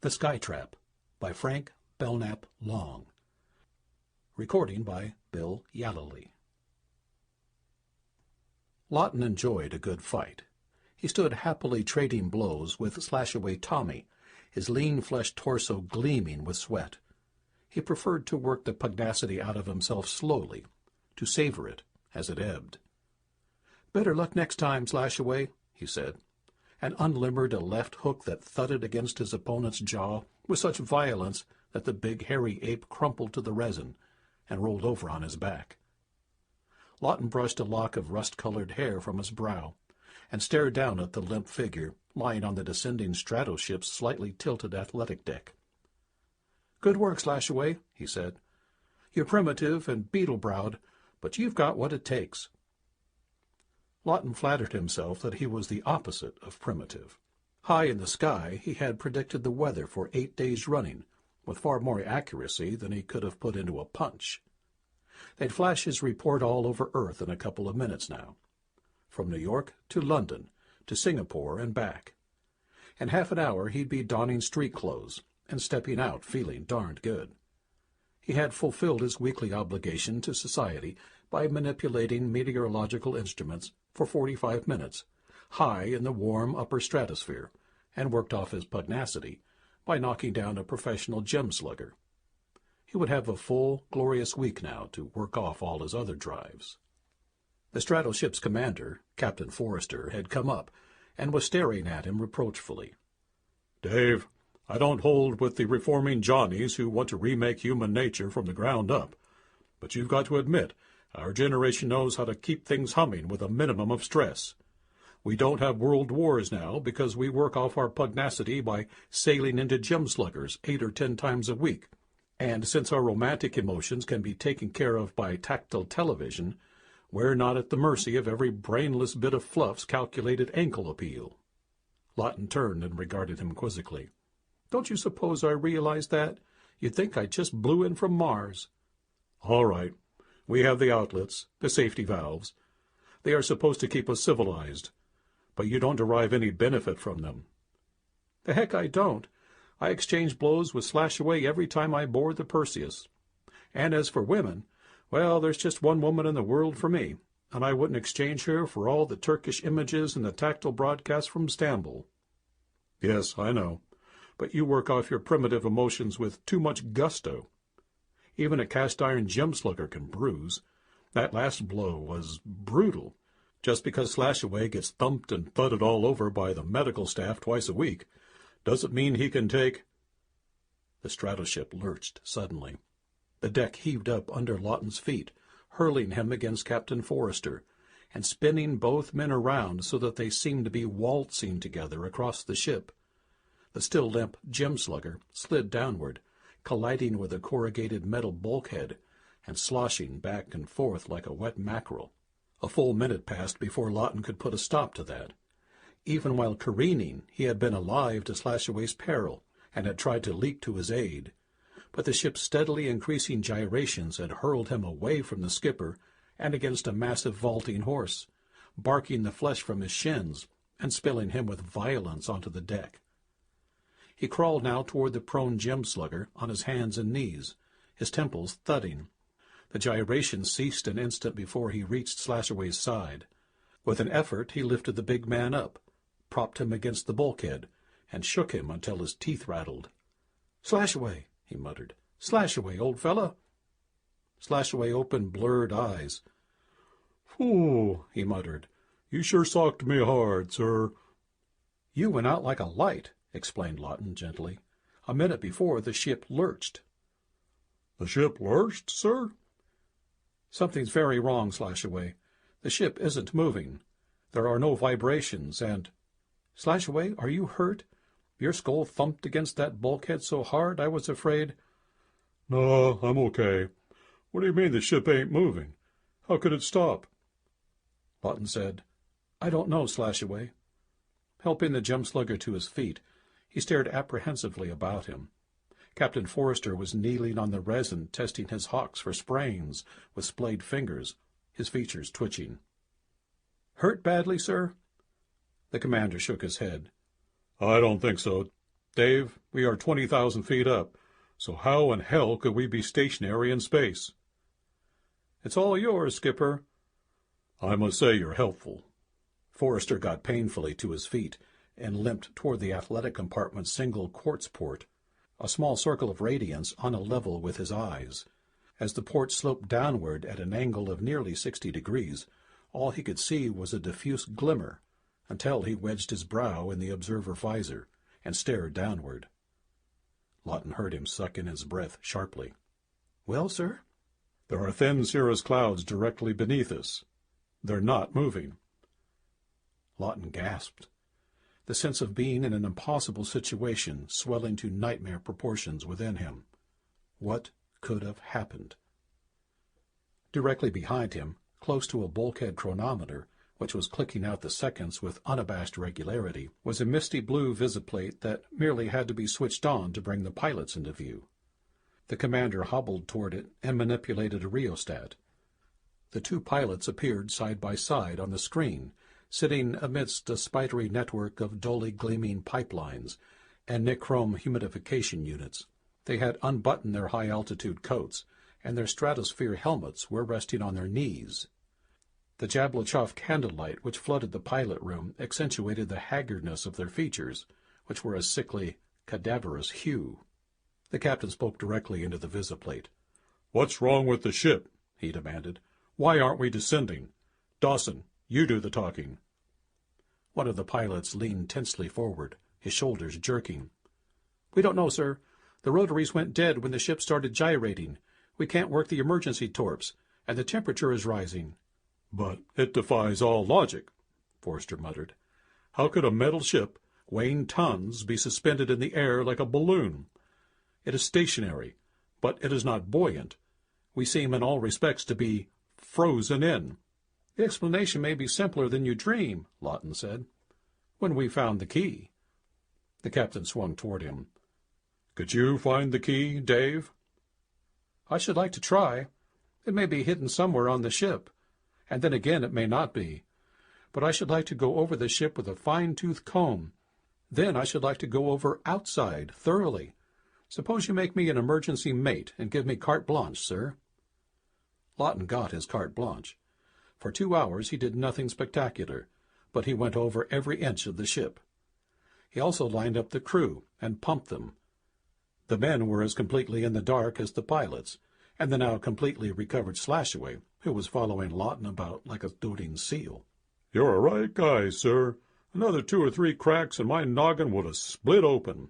The Sky Trap by Frank Belknap Long. Recording by Bill Yallowly. Lawton enjoyed a good fight. He stood happily trading blows with Slashaway Tommy, his lean-fleshed torso gleaming with sweat. He preferred to work the pugnacity out of himself slowly, to savor it as it ebbed. "Better luck next time, Slashaway," he said, and unlimbered a left hook that thudded against his opponent's jaw with such violence that the big hairy ape crumpled to the resin and rolled over on his back. Lawton brushed a lock of rust-colored hair from his brow and stared down at the limp figure lying on the descending stratoship's slightly tilted athletic deck. "Good work, Slashaway," he said. "You're primitive and beetle-browed, but you've got what it takes." Lawton flattered himself that he was the opposite of primitive. High in the sky, he had predicted the weather for 8 days running, with far more accuracy than he could have put into a punch. They'd flash his report all over Earth in a couple of minutes now, from New York to London to Singapore and back. In half an hour he'd be donning street clothes and stepping out feeling darned good. He had fulfilled his weekly obligation to society by manipulating meteorological instruments for 45 minutes, high in the warm upper stratosphere, and worked off his pugnacity by knocking down a professional gem slugger. He would have a full, glorious week now to work off all his other drives. The stratoship's commander, Captain Forrester, had come up and was staring at him reproachfully. "Dave, I don't hold with the reforming Johnnies who want to remake human nature from the ground up, but you've got to admit our generation knows how to keep things humming with a minimum of stress. We don't have world wars now because we work off our pugnacity by sailing into gem sluggers 8 or 10 times a week. And since our romantic emotions can be taken care of by tactile television, we're not at the mercy of every brainless bit of fluff's calculated ankle appeal." Lawton turned and regarded him quizzically. "Don't you suppose I realize that? You'd think I just blew in from Mars." "All right. We have the outlets, the safety valves. They are supposed to keep us civilized, but you don't derive any benefit from them." "The heck I don't. I exchange blows with Slashaway every time I board the Perseus. And as for women, well, there's just one woman in the world for me, and I wouldn't exchange her for all the Turkish images and the tactile broadcasts from Istanbul." "Yes, I know, but you work off your primitive emotions with too much gusto. Even a cast-iron gem slugger can bruise. That last blow was brutal. Just because Slashaway gets thumped and thudded all over by the medical staff twice a week doesn't mean he can take—" The stratoship lurched suddenly. The deck heaved up under Lawton's feet, hurling him against Captain Forrester, and spinning both men around so that they seemed to be waltzing together across the ship. The still limp gem slugger slid downward, colliding with a corrugated metal bulkhead and sloshing back and forth like a wet mackerel. A full minute passed before Lawton could put a stop to that. Even while careening, he had been alive to Slashaway's peril and had tried to leap to his aid. But the ship's steadily increasing gyrations had hurled him away from the skipper and against a massive vaulting horse, barking the flesh from his shins and spilling him with violence onto the deck. He crawled now toward the prone gem slugger on his hands and knees, his temples thudding. The gyration ceased an instant before he reached Slashaway's side. With an effort he lifted the big man up, propped him against the bulkhead, and shook him until his teeth rattled. "Slashaway," he muttered. "Slashaway, old fella." Slashaway opened blurred eyes. "Phew," he muttered. "You sure socked me hard, sir." "You went out like a light," explained Lawton gently. "A minute before the ship lurched." "The ship lurched, sir?" "Something's very wrong, Slashaway. The ship isn't moving. There are no vibrations, and— Slashaway, are you hurt? Your skull thumped against that bulkhead so hard I was afraid—" "No, I'm okay. What do you mean the ship ain't moving? How could it stop?" Lawton said, "I don't know, Slashaway." Helping the gem slugger to his feet, he stared apprehensively about him. Captain Forrester was kneeling on the resin, testing his hocks for sprains with splayed fingers, his features twitching. "Hurt badly, sir?" The commander shook his head. "I don't think so. Dave, we are 20,000 feet up, so how in hell could we be stationary in space? It's all yours, Skipper. I must say you're helpful. Forrester got painfully to his feet and limped toward the athletic compartment's single quartz port, a small circle of radiance on a level with his eyes. As the port sloped downward at an angle of nearly 60 degrees, all he could see was a diffuse glimmer, until he wedged his brow in the observer visor and stared downward. Lawton heard him suck in his breath sharply. "Well, sir?" "There are thin cirrus clouds directly beneath us. They're not moving." Lawton gasped, the sense of being in an impossible situation swelling to nightmare proportions within him. What could have happened? Directly behind him, close to a bulkhead chronometer, which was clicking out the seconds with unabashed regularity, was a misty blue visiplate that merely had to be switched on to bring the pilots into view. The commander hobbled toward it and manipulated a rheostat. The two pilots appeared side by side on the screen, sitting amidst a spidery network of dully gleaming pipelines and nichrome humidification units. They had unbuttoned their high-altitude coats, and their stratosphere helmets were resting on their knees. The Jablochov candlelight which flooded the pilot room accentuated the haggardness of their features, which were a sickly, cadaverous hue. The captain spoke directly into the visiplate. "What's wrong with the ship?" he demanded. "Why aren't we descending? Dawson, you do the talking." One of the pilots leaned tensely forward, his shoulders jerking. "We don't know, sir. The rotaries went dead when the ship started gyrating. We can't work the emergency torps, and the temperature is rising." "But it defies all logic," Forrester muttered. "How could a metal ship, weighing tons, be suspended in the air like a balloon? It is stationary, but it is not buoyant. We seem in all respects to be frozen in." "The explanation may be simpler than you dream," Lawton said. "When we found the key." The captain swung toward him. "Could you find the key, Dave?" "I should like to try. It may be hidden somewhere on the ship, and then again it may not be. But I should like to go over the ship with a fine-tooth comb. Then I should like to go over outside thoroughly. Suppose you make me an emergency mate and give me carte blanche, sir." Lawton got his carte blanche. For 2 hours he did nothing spectacular, but he went over every inch of the ship. He also lined up the crew and pumped them. The men were as completely in the dark as the pilots, and the now completely recovered Slashaway, who was following Lawton about like a doting seal. "You're a right guy, sir. Another 2 or 3 cracks and my noggin would have split open."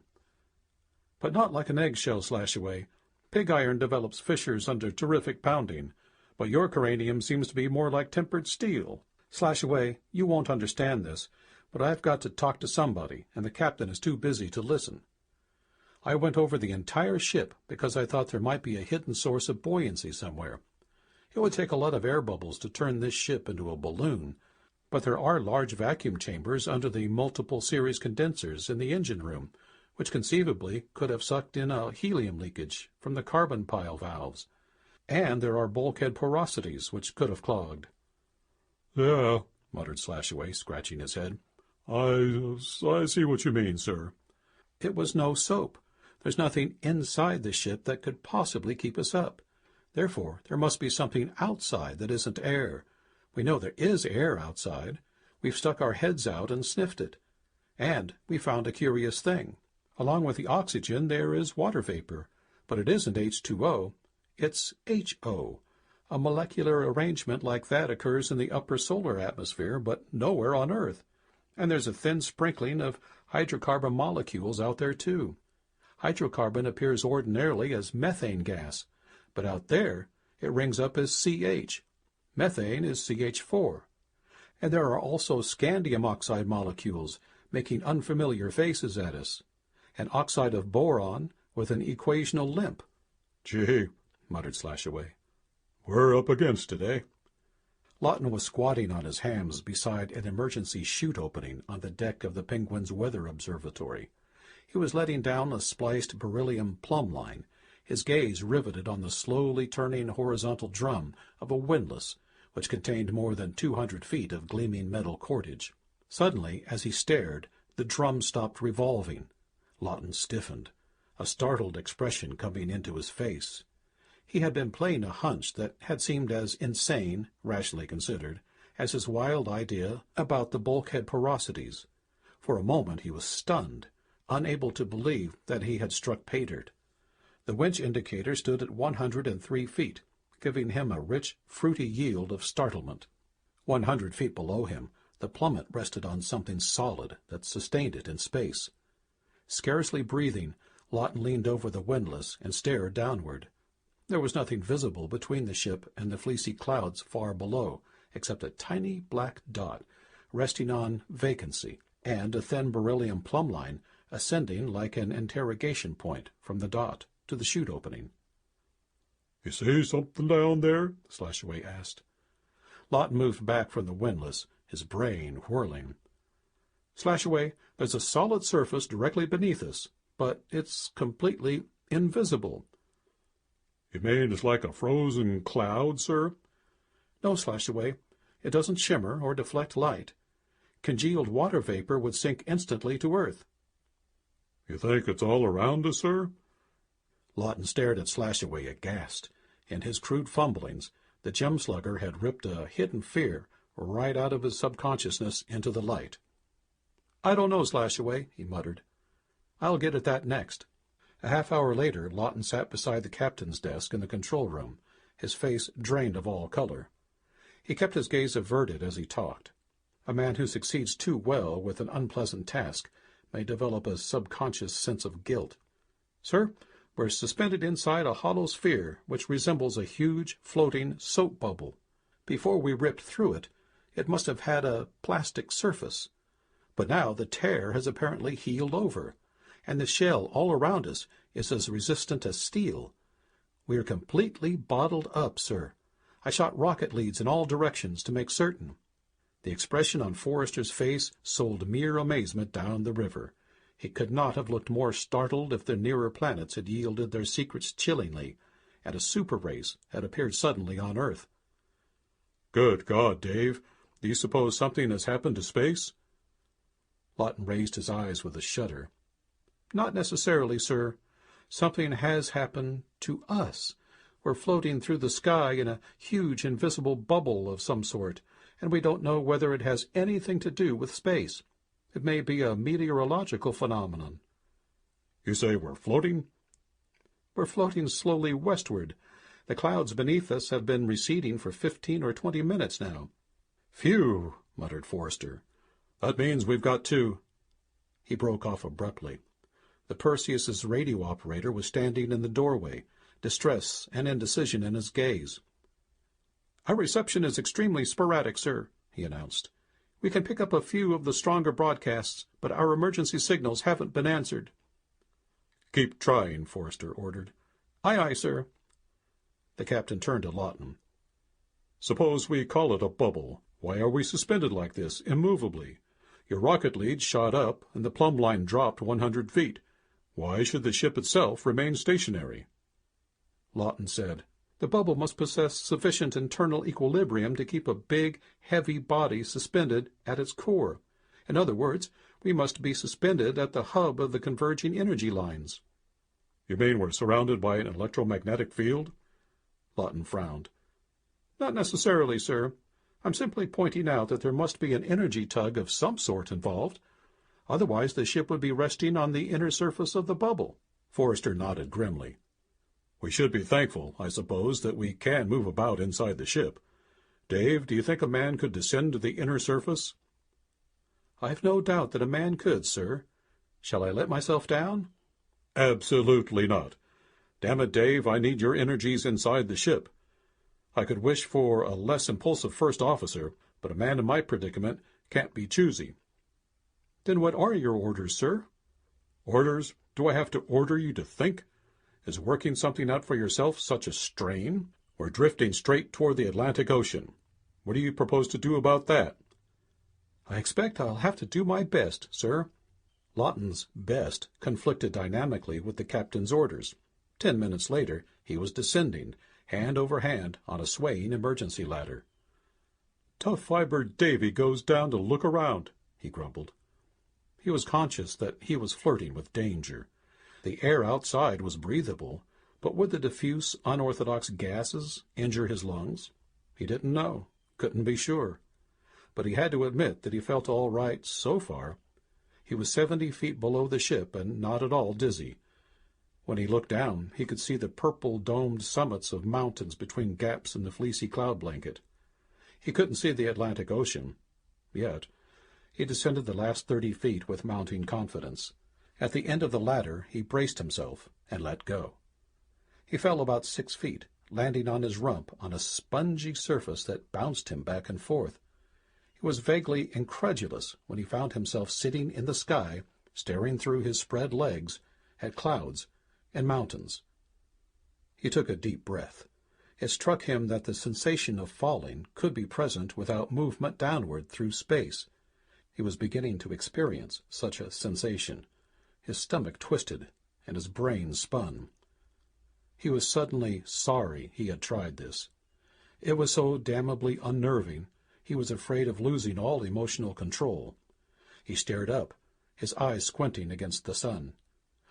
"But not like an eggshell, Slashaway. Pig iron develops fissures under terrific pounding, but your cranium seems to be more like tempered steel. Slashaway, you won't understand this, but I've got to talk to somebody, and the captain is too busy to listen. I went over the entire ship because I thought there might be a hidden source of buoyancy somewhere. It would take a lot of air bubbles to turn this ship into a balloon, but there are large vacuum chambers under the multiple series condensers in the engine room, which conceivably could have sucked in a helium leakage from the carbon pile valves. And there are bulkhead porosities which could have clogged." "Yeah," muttered Slashaway, scratching his head. I see what you mean, sir." "It was no soap. There's nothing inside the ship that could possibly keep us up. Therefore, there must be something outside that isn't air. We know there is air outside. We've stuck our heads out and sniffed it. And we found a curious thing. Along with the oxygen, there is water vapor, but it isn't H2O. It's HO. A molecular arrangement like that occurs in the upper solar atmosphere, but nowhere on Earth. And there's a thin sprinkling of hydrocarbon molecules out there, too. Hydrocarbon appears ordinarily as methane gas, but out there it rings up as CH. Methane is CH4. And there are also scandium oxide molecules making unfamiliar faces at us. An oxide of boron with an equational limp." "Gee," muttered Slashaway. "We're up against it, eh?" Lawton was squatting on his hams beside an emergency chute opening on the deck of the Penguin's weather observatory. He was letting down a spliced beryllium plumb line, his gaze riveted on the slowly turning horizontal drum of a windlass, which contained more than 200 feet of gleaming metal cordage. Suddenly, as he stared, the drum stopped revolving. Lawton stiffened, a startled expression coming into his face. He had been playing a hunch that had seemed as insane, rationally considered, as his wild idea about the bulkhead porosities. For a moment he was stunned, unable to believe that he had struck pay dirt. The winch indicator stood at 103 feet, giving him a rich, fruity yield of startlement. 100 feet below him, the plummet rested on something solid that sustained it in space. Scarcely breathing, Lawton leaned over the windlass and stared downward. There was nothing visible between the ship and the fleecy clouds far below, except a tiny black dot resting on vacancy, and a thin beryllium plumb line ascending like an interrogation point from the dot to the chute opening. "You see something down there?" Slashaway asked. Lawton moved back from the windlass, his brain whirling. "Slashaway, there's a solid surface directly beneath us, but it's completely invisible." "You mean it's like a frozen cloud, sir?" "No, Slashaway. It doesn't shimmer or deflect light. Congealed water vapor would sink instantly to Earth." "You think it's all around us, sir?" Lawton stared at Slashaway aghast. In his crude fumblings, the gem slugger had ripped a hidden fear right out of his subconsciousness into the light. "I don't know, Slashaway," he muttered. "I'll get at that next." A half-hour later, Lawton sat beside the captain's desk in the control room, his face drained of all color. He kept his gaze averted as he talked. A man who succeeds too well with an unpleasant task may develop a subconscious sense of guilt. "Sir, we're suspended inside a hollow sphere which resembles a huge, floating soap bubble. Before we ripped through it, it must have had a plastic surface. But now the tear has apparently healed over, and the shell all around us is as resistant as steel. We are completely bottled up, sir. I shot rocket leads in all directions to make certain." The expression on Forrester's face sold mere amazement down the river. He could not have looked more startled if the nearer planets had yielded their secrets chillingly, and a super race had appeared suddenly on Earth. "Good God, Dave, do you suppose something has happened to space?" Lawton raised his eyes with a shudder. "Not necessarily, sir. Something has happened to us. We're floating through the sky in a huge invisible bubble of some sort, and we don't know whether it has anything to do with space. It may be a meteorological phenomenon." "You say we're floating?" "We're floating slowly westward. The clouds beneath us have been receding for 15 or 20 minutes now." "Phew," muttered Forrester. "That means we've got to—" He broke off abruptly. The Perseus's radio operator was standing in the doorway, distress and indecision in his gaze. "Our reception is extremely sporadic, sir," he announced. "We can pick up a few of the stronger broadcasts, but our emergency signals haven't been answered." "Keep trying," Forrester ordered. "Aye, aye, sir." The captain turned to Lawton. "Suppose we call it a bubble. Why are we suspended like this, immovably? Your rocket lead shot up, and the plumb line dropped 100 feet. Why should the ship itself remain stationary?" Lawton said, "The bubble must possess sufficient internal equilibrium to keep a big, heavy body suspended at its core. In other words, we must be suspended at the hub of the converging energy lines." "You mean we're surrounded by an electromagnetic field?" Lawton frowned. "Not necessarily, sir. I'm simply pointing out that there must be an energy tug of some sort involved. Otherwise the ship would be resting on the inner surface of the bubble." Forrester nodded grimly. "We should be thankful, I suppose, that we can move about inside the ship. Dave, do you think a man could descend to the inner surface?" "I've no doubt that a man could, sir. Shall I let myself down?" "Absolutely not. Damn it, Dave, I need your energies inside the ship. I could wish for a less impulsive first officer, but a man in my predicament can't be choosy." "Then what are your orders, sir?" "Orders? Do I have to order you to think? Is working something out for yourself such a strain? We're drifting straight toward the Atlantic Ocean. What do you propose to do about that?" "I expect I'll have to do my best, sir." Lawton's best conflicted dynamically with the captain's orders. 10 minutes later, he was descending, hand over hand, on a swaying emergency ladder. "Tough-fibered Davy goes down to look around," he grumbled. He was conscious that he was flirting with danger. The air outside was breathable, but would the diffuse, unorthodox gases injure his lungs? He didn't know, couldn't be sure. But he had to admit that he felt all right so far. He was 70 feet below the ship and not at all dizzy. When he looked down, he could see the purple-domed summits of mountains between gaps in the fleecy cloud blanket. He couldn't see the Atlantic Ocean, yet. He descended the last 30 feet with mounting confidence. At the end of the ladder, he braced himself and let go. He fell about 6 feet, landing on his rump on a spongy surface that bounced him back and forth. He was vaguely incredulous when he found himself sitting in the sky, staring through his spread legs at clouds and mountains. He took a deep breath. It struck him that the sensation of falling could be present without movement downward through space. He was beginning to experience such a sensation. His stomach twisted, and his brain spun. He was suddenly sorry he had tried this. It was so damnably unnerving, he was afraid of losing all emotional control. He stared up, his eyes squinting against the sun.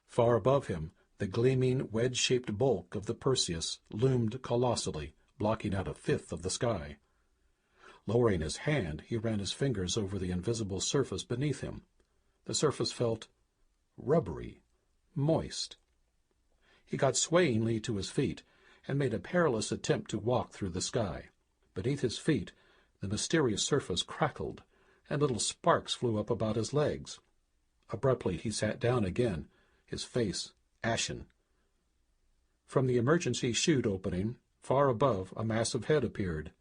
Far above him, the gleaming, wedge-shaped bulk of the Perseus loomed colossally, blocking out a fifth of the sky. Lowering his hand, he ran his fingers over the invisible surface beneath him. The surface felt rubbery, moist. He got swayingly to his feet and made a perilous attempt to walk through the sky. Beneath his feet, the mysterious surface crackled, and little sparks flew up about his legs. Abruptly he sat down again, his face ashen. From the emergency chute opening, far above, a massive head appeared.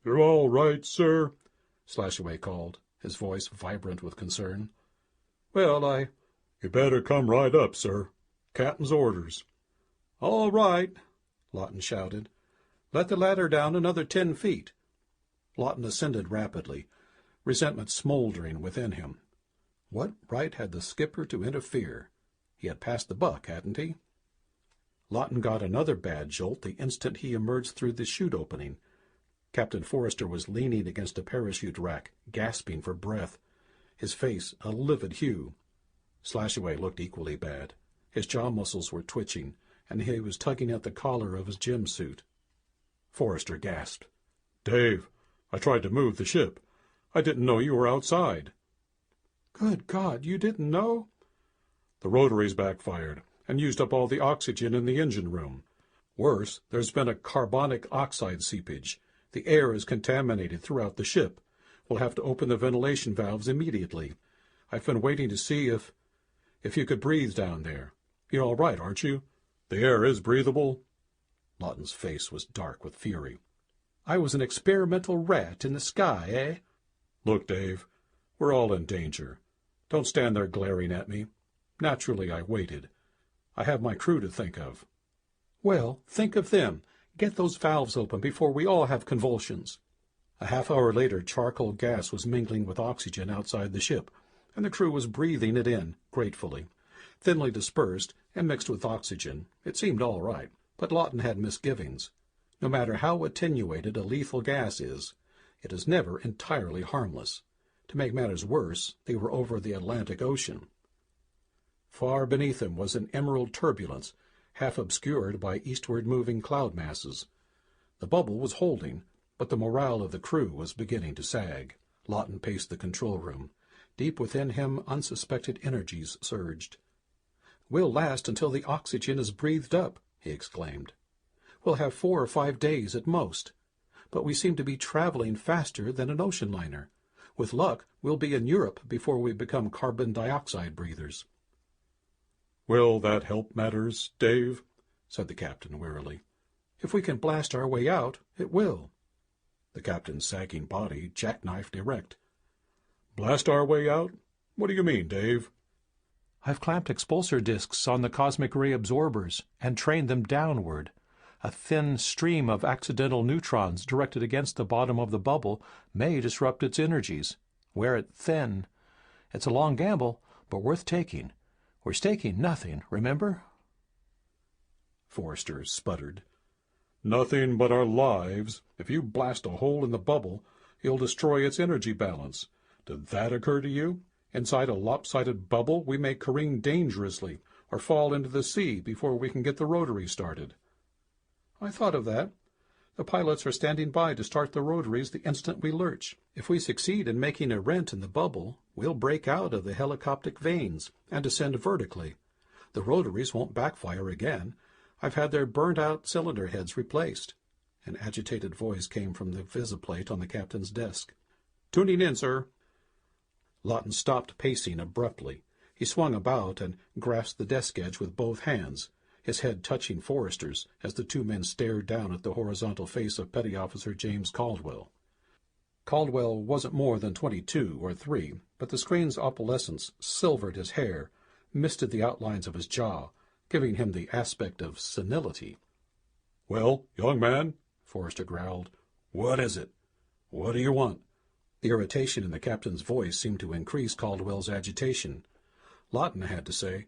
"You're all right, sir?" Slashaway called, his voice vibrant with concern. "Well, You better come right up, sir. Captain's orders." "All right," Lawton shouted. "Let the ladder down another 10 feet." Lawton ascended rapidly, resentment smoldering within him. What right had the skipper to interfere? He had passed the buck, hadn't he? Lawton got another bad jolt the instant he emerged through the chute opening. Captain Forrester was leaning against a parachute rack, gasping for breath, his face a livid hue. Slashaway looked equally bad. His jaw muscles were twitching, and he was tugging at the collar of his gym suit. Forrester gasped. "Dave, I tried to move the ship. I didn't know you were outside." "Good God, you didn't know?" "The rotaries backfired and used up all the oxygen in the engine room. Worse, there's been a carbonic oxide seepage. The air is contaminated throughout the ship. We'll have to open the ventilation valves immediately. I've been waiting to see if you could breathe down there. You're all right, aren't you? The air is breathable." Lawton's face was dark with fury. "I was an experimental rat in the sky, eh?" "Look, Dave, we're all in danger. Don't stand there glaring at me. Naturally, I waited. I have my crew to think of." "Well, think of them. Get those valves open before we all have convulsions." A half-hour later, charcoal gas was mingling with oxygen outside the ship, and the crew was breathing it in, gratefully. Thinly dispersed and mixed with oxygen, it seemed all right, but Lawton had misgivings. No matter how attenuated a lethal gas is, it is never entirely harmless. To make matters worse, they were over the Atlantic Ocean. Far beneath them was an emerald turbulence, half obscured by eastward-moving cloud masses. The bubble was holding, but the morale of the crew was beginning to sag. Lawton paced the control room. Deep within him, unsuspected energies surged. "We'll last until the oxygen is breathed up," he exclaimed. "We'll have 4 or 5 days at most. But we seem to be traveling faster than an ocean liner. With luck, we'll be in Europe before we become carbon dioxide breathers." "Will that help matters, Dave?" said the captain wearily. "If we can blast our way out, it will." The captain's sagging body jackknifed erect. "Blast our way out? What do you mean, Dave?" "I've clamped expulsor discs on the cosmic ray absorbers and trained them downward. A thin stream of accidental neutrons directed against the bottom of the bubble may disrupt its energies. Wear it thin. It's a long gamble, but worth taking. We're staking nothing, remember?" Forrester sputtered. "Nothing but our lives. If you blast a hole in the bubble, you'll destroy its energy balance. Did that occur to you? Inside a lopsided bubble, we may careen dangerously or fall into the sea before we can get the rotary started." "I thought of that. The pilots are standing by to start the rotaries the instant we lurch. If we succeed in making a rent in the bubble, we'll break out of the helicoptic vanes and descend vertically. The rotaries won't backfire again. I've had their burnt-out cylinder heads replaced." An agitated voice came from the visiplate on the captain's desk. "Tuning in, sir." Lawton stopped pacing abruptly. He swung about and grasped the desk edge with both hands, his head touching Forrester's as the two men stared down at the horizontal face of Petty Officer James Caldwell. Caldwell wasn't more than 22 or 3, but the screen's opalescence silvered his hair, misted the outlines of his jaw, giving him the aspect of senility. "Well, young man," Forrester growled. "what is it? What do you want?" The irritation in the captain's voice seemed to increase Caldwell's agitation. Lawton had to say,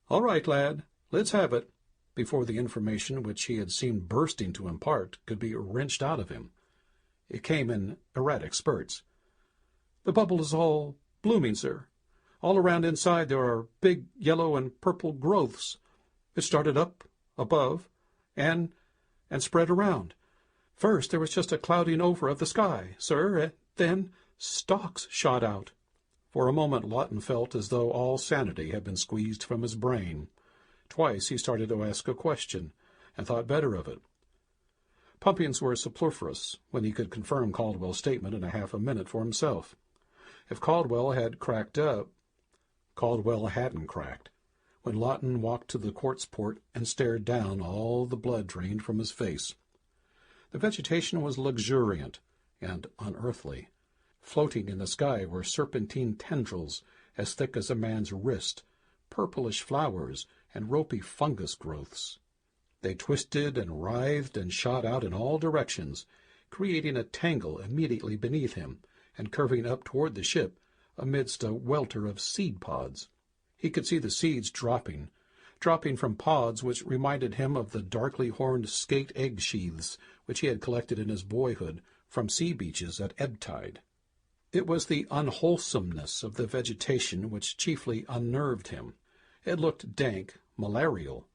"All right, lad, let's have it," before the information which he had seemed bursting to impart could be wrenched out of him. It came in erratic spurts. "The bubble is all blooming, sir. All around inside there are big yellow and purple growths. It started up, above, and spread around. First there was just a clouding over of the sky, sir, and then stalks shot out." For a moment Lawton felt as though all sanity had been squeezed from his brain. Twice he started to ask a question, and thought better of it. Pumpings were superfluous when he could confirm Caldwell's statement in a half a minute for himself. If Caldwell had cracked up... Caldwell hadn't cracked. When Lawton walked to the quartz port and stared down, all the blood drained from his face. The vegetation was luxuriant and unearthly. Floating in the sky were serpentine tendrils as thick as a man's wrist, purplish flowers, and ropey fungus growths. They twisted and writhed and shot out in all directions, creating a tangle immediately beneath him and curving up toward the ship amidst a welter of seed pods. He could see the seeds dropping from pods which reminded him of the darkly horned skate egg sheaths which he had collected in his boyhood from sea beaches at ebb tide. It was the unwholesomeness of the vegetation which chiefly unnerved him. It looked dank, malarial.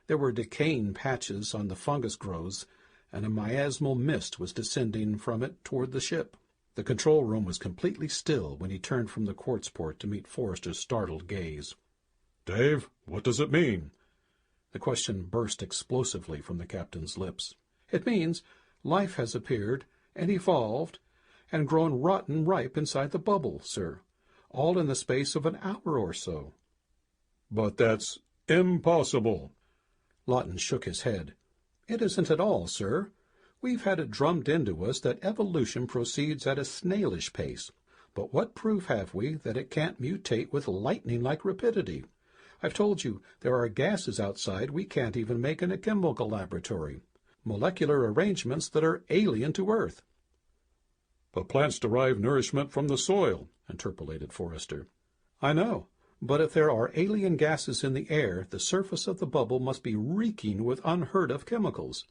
There were decaying patches on the fungus growths, and a miasmal mist was descending from it toward the ship. The control room was completely still when he turned from the quartz port to meet Forrester's startled gaze. "Dave, what does it mean?" The question burst explosively from the captain's lips. "It means life has appeared and evolved and grown rotten ripe inside the bubble, sir, all in the space of an hour or so." "But that's impossible." Lawton shook his head. "It isn't at all, sir. We've had it drummed into us that evolution proceeds at a snailish pace. But what proof have we that it can't mutate with lightning-like rapidity? I've told you there are gases outside we can't even make in a chemical laboratory, molecular arrangements that are alien to Earth." "But plants derive nourishment from the soil," interpolated Forrester. "I know. But if there are alien gases in the air, the surface of the bubble must be reeking with unheard-of chemicals.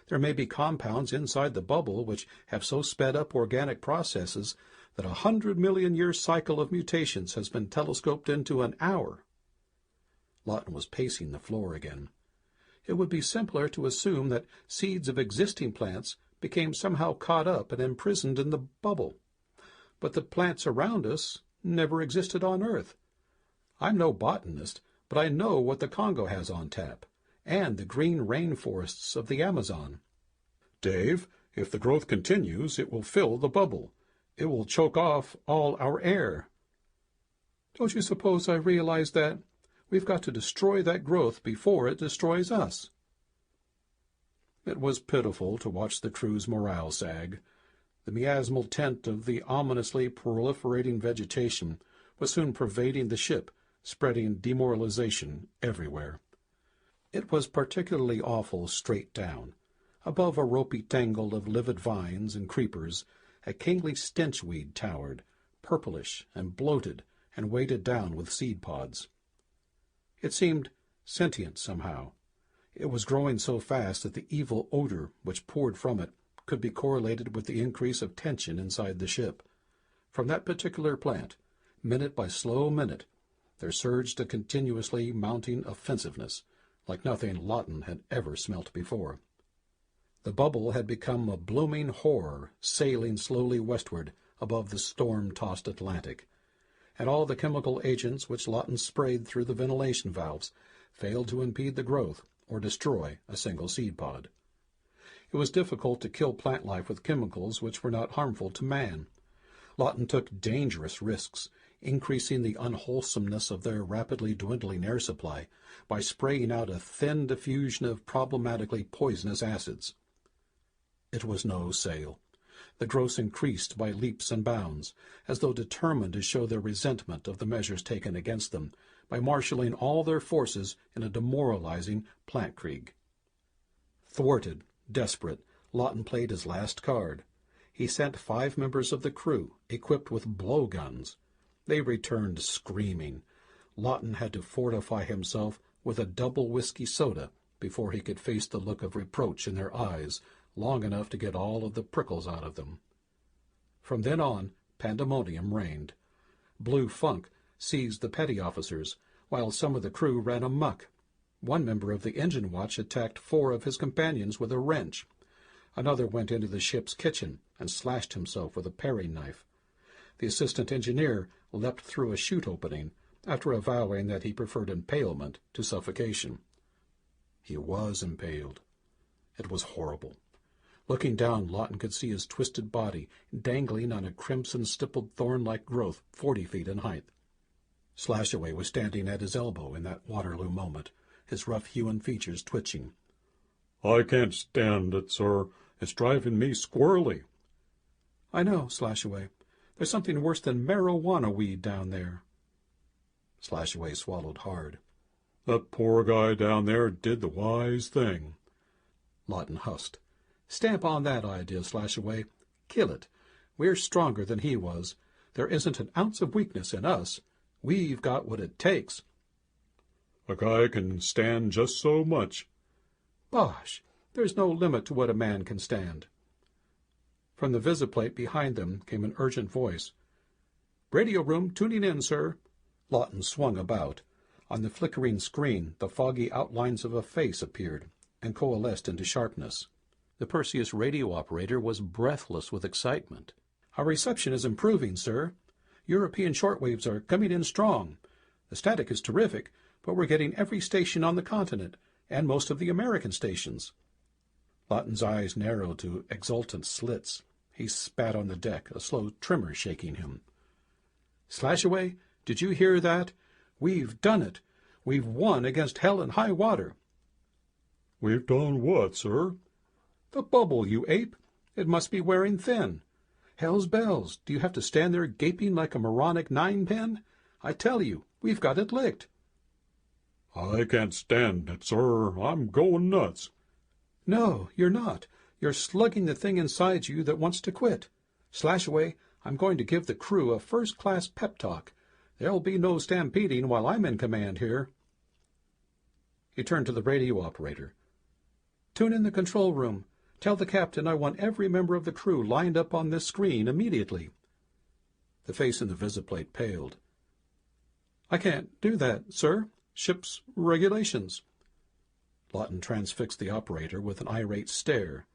There may be compounds inside the bubble which have so sped up organic processes that 100-million-year cycle of mutations has been telescoped into an hour." Lawton was pacing the floor again. It would be simpler to assume that seeds of existing plants became somehow caught up and imprisoned in the bubble. But the plants around us never existed on Earth. I'm no botanist, but I know what the Congo has on tap, and the green rainforests of the Amazon. "Dave, if the growth continues, it will fill the bubble. It will choke off all our air." "Don't you suppose I realize that? We've got to destroy that growth before it destroys us." It was pitiful to watch the crew's morale sag. The miasmal tint of the ominously proliferating vegetation was soon pervading the ship, spreading demoralization everywhere. It was particularly awful straight down. Above a ropey tangle of livid vines and creepers, a kingly stenchweed towered, purplish and bloated and weighted down with seed pods. It seemed sentient somehow. It was growing so fast that the evil odor which poured from it could be correlated with the increase of tension inside the ship. From that particular plant, minute by slow minute, there surged a continuously mounting offensiveness, like nothing Lawton had ever smelt before. The bubble had become a blooming horror, sailing slowly westward above the storm-tossed Atlantic, and all the chemical agents which Lawton sprayed through the ventilation valves failed to impede the growth or destroy a single seed pod. It was difficult to kill plant life with chemicals which were not harmful to man. Lawton took dangerous risks, increasing the unwholesomeness of their rapidly dwindling air supply by spraying out a thin diffusion of problematically poisonous acids. It was no sale. The growths increased by leaps and bounds, as though determined to show their resentment of the measures taken against them by marshalling all their forces in a demoralizing plantkrieg. Thwarted, desperate, Lawton played his last card. He sent 5 members of the crew, equipped with blowguns. They returned screaming. Lawton had to fortify himself with a double whiskey soda before he could face the look of reproach in their eyes long enough to get all of the prickles out of them. From then on, pandemonium reigned. Blue funk seized the petty officers, while some of the crew ran amuck. One member of the engine watch attacked 4 of his companions with a wrench. Another went into the ship's kitchen and slashed himself with a paring knife. The assistant engineer leapt through a chute opening, after avowing that he preferred impalement to suffocation. He was impaled. It was horrible. Looking down, Lawton could see his twisted body dangling on a crimson-stippled thorn-like growth 40 feet in height. Slashaway was standing at his elbow in that Waterloo moment, his rough-hewn features twitching. "I can't stand it, sir. It's driving me squirrely." "I know, Slashaway. There's something worse than marijuana weed down there." Slashaway swallowed hard. "That poor guy down there did the wise thing." Lawton husked. "Stamp on that idea, Slashaway. Kill it. We're stronger than he was. There isn't an ounce of weakness in us. We've got what it takes." "A guy can stand just so much." "Bosh! There's no limit to what a man can stand." From the visiplate behind them came an urgent voice. "Radio room tuning in, sir." Lawton swung about. On the flickering screen, the foggy outlines of a face appeared and coalesced into sharpness. The Perseus radio operator was breathless with excitement. "Our reception is improving, sir. European shortwaves are coming in strong. The static is terrific, but we're getting every station on the continent and most of the American stations." Lawton's eyes narrowed to exultant slits. He spat on the deck, a slow tremor shaking him. "Slashaway, did you hear that? We've done it. We've won against hell and high water." "We've done what, sir?" "The bubble, you ape. It must be wearing thin. Hell's bells, do you have to stand there gaping like a moronic ninepin? I tell you, we've got it licked." "I can't stand it, sir. I'm going nuts." "No, you're not. You're slugging the thing inside you that wants to quit. Slashaway, I'm going to give the crew a first-class pep talk. There'll be no stampeding while I'm in command here." He turned to the radio operator. "Tune in the control room. Tell the captain I want every member of the crew lined up on this screen immediately." The face in the visiplate paled. "I can't do that, sir. Ship's regulations." Lawton transfixed the operator with an irate stare.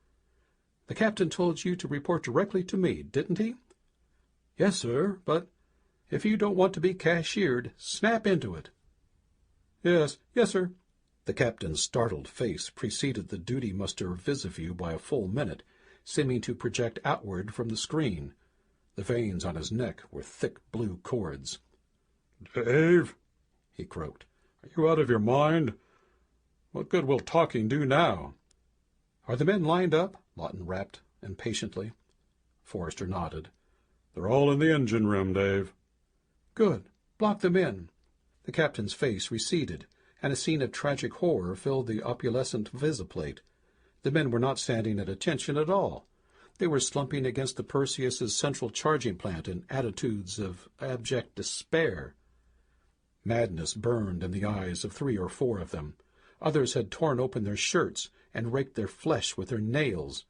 "The captain told you to report directly to me, didn't he?" "Yes, sir, but if you don't want to be cashiered, snap into it." Yes, sir." The captain's startled face preceded the duty muster visiview by a full minute, seeming to project outward from the screen. The veins on his neck were thick blue cords. "Dave," he croaked, "are you out of your mind? What good will talking do now?" "Are the men lined up?" Lawton rapped impatiently. Forrester nodded. "They're all in the engine room, Dave." "Good. Block them in." The captain's face receded, and a scene of tragic horror filled the opalescent visiplate. The men were not standing at attention at all. They were slumping against the Perseus's central charging plant in attitudes of abject despair. Madness burned in the eyes of 3 or 4 of them. Others had torn open their shirts and raked their flesh with their nails.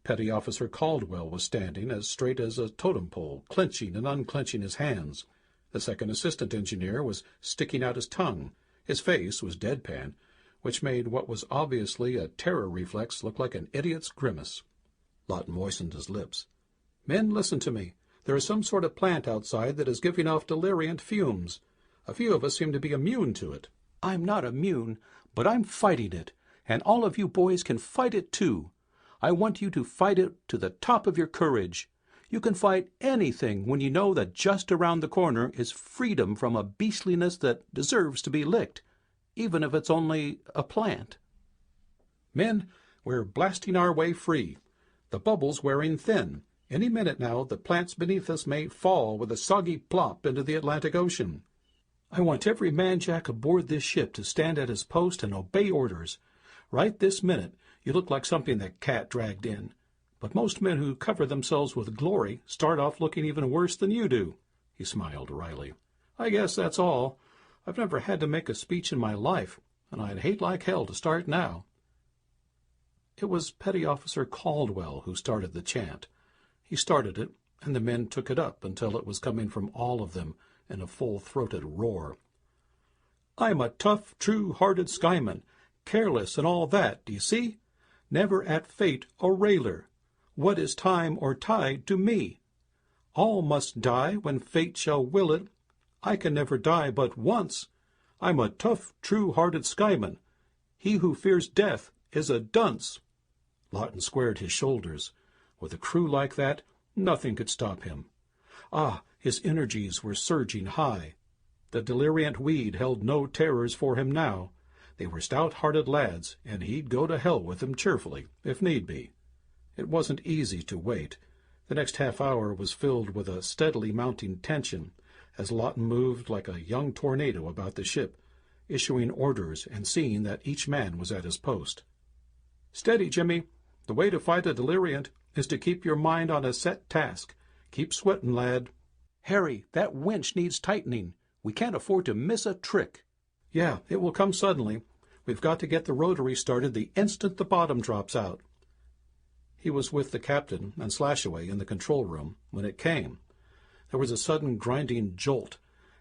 Petty Officer Caldwell was standing as straight as a totem pole, clenching and unclenching his hands. The second assistant engineer was sticking out his tongue. His face was deadpan, which made what was obviously a terror reflex look like an idiot's grimace. Lawton moistened his lips. "Men, listen to me. There is some sort of plant outside that is giving off deliriant fumes. A few of us seem to be immune to it." "I'm not immune, but I'm fighting it, and all of you boys can fight it too. I want you to fight it to the top of your courage. You can fight anything when you know that just around the corner is freedom from a beastliness that deserves to be licked, even if it's only a plant." "Men, we're blasting our way free. The bubble's wearing thin. Any minute now, the plants beneath us may fall with a soggy plop into the Atlantic Ocean." "I want every man-jack aboard this ship to stand at his post and obey orders. Right this minute, you look like something that cat dragged in. But most men who cover themselves with glory start off looking even worse than you do." He smiled wryly. "I guess that's all. I've never had to make a speech in my life, and I'd hate like hell to start now." It was Petty Officer Caldwell who started the chant. He started it, and the men took it up until it was coming from all of them in a full-throated roar. "I'm a tough, true-hearted skyman, careless and all that, do you see? Never at fate a railer. What is time or tide to me? All must die when fate shall will it. I can never die but once. I'm a tough, true-hearted skyman. He who fears death is a dunce." Lawton squared his shoulders. With a crew like that, nothing could stop him. His energies were surging high. The deliriant weed held no terrors for him now. They were stout-hearted lads, and he'd go to hell with them cheerfully, if need be. It wasn't easy to wait. The next half-hour was filled with a steadily mounting tension, as Lawton moved like a young tornado about the ship, issuing orders and seeing that each man was at his post. "Steady, Jimmy. The way to fight a deliriant is to keep your mind on a set task. Keep sweating, lad." "Harry, that winch needs tightening. We can't afford to miss a trick." "Yeah, it will come suddenly. We've got to get the rotary started the instant the bottom drops out." He was with the captain and Slashaway in the control room when it came. There was a sudden grinding jolt,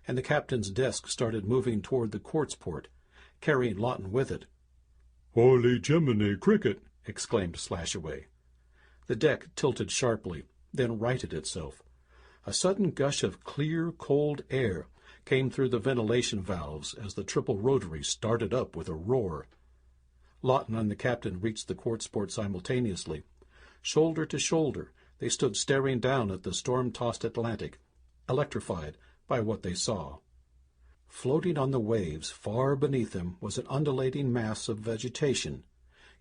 and the captain's desk started moving toward the quartz port, carrying Lawton with it. "Holy Gemini cricket!" exclaimed Slashaway. The deck tilted sharply, then righted itself. A sudden gush of clear, cold air came through the ventilation valves as the triple rotary started up with a roar. Lawton and the captain reached the quartz port simultaneously. Shoulder to shoulder, they stood staring down at the storm-tossed Atlantic, electrified by what they saw. Floating on the waves far beneath them was an undulating mass of vegetation,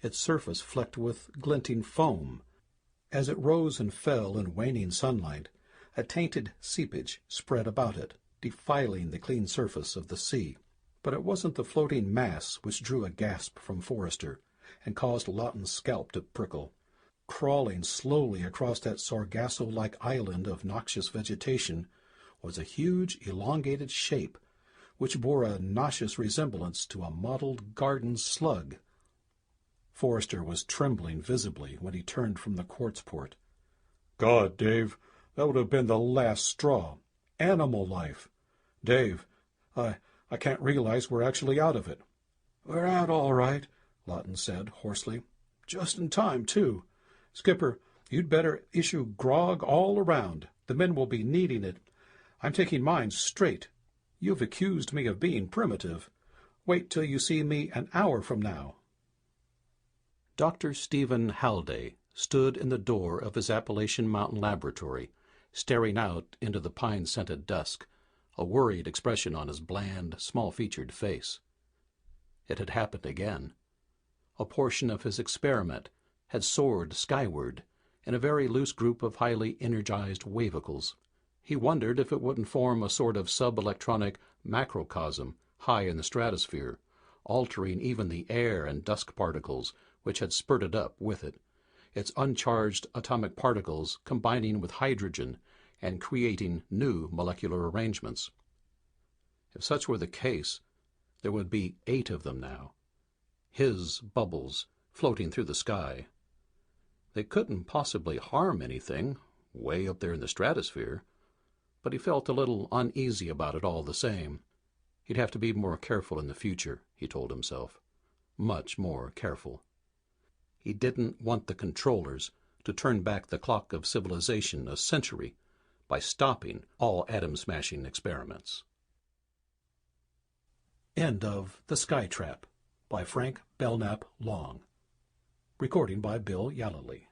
its surface flecked with glinting foam. As it rose and fell in waning sunlight, a tainted seepage spread about it, defiling the clean surface of the sea. But it wasn't the floating mass which drew a gasp from Forrester and caused Lawton's scalp to prickle. Crawling slowly across that Sargasso-like island of noxious vegetation was a huge, elongated shape which bore a nauseous resemblance to a mottled garden slug. Forrester was trembling visibly when he turned from the quartz port. "God, Dave, that would have been the last straw. Animal life. Dave, I can't realize we're actually out of it." "We're out all right," Lawton said hoarsely. "Just in time, too. Skipper, you'd better issue grog all around. The men will be needing it. I'm taking mine straight. You've accused me of being primitive. Wait till you see me an hour from now." Dr. Stephen Halliday stood in the door of his Appalachian Mountain laboratory, staring out into the pine-scented dusk, a worried expression on his bland, small-featured face. It had happened again. A portion of his experiment had soared skyward in a very loose group of highly energized wavicles. He wondered if it wouldn't form a sort of sub-electronic macrocosm high in the stratosphere, altering even the air and dust particles which had spurted up with it, its uncharged atomic particles combining with hydrogen and creating new molecular arrangements. If such were the case, there would be 8 of them now, his bubbles floating through the sky. They couldn't possibly harm anything way up there in the stratosphere. but he felt a little uneasy about it all the same. He'd have to be more careful in the future, he told himself. Much more careful. He didn't want the controllers to turn back the clock of civilization a century by stopping all atom-smashing experiments. End of The Sky Trap by Frank Belknap Long. Recording by Bill Yallely.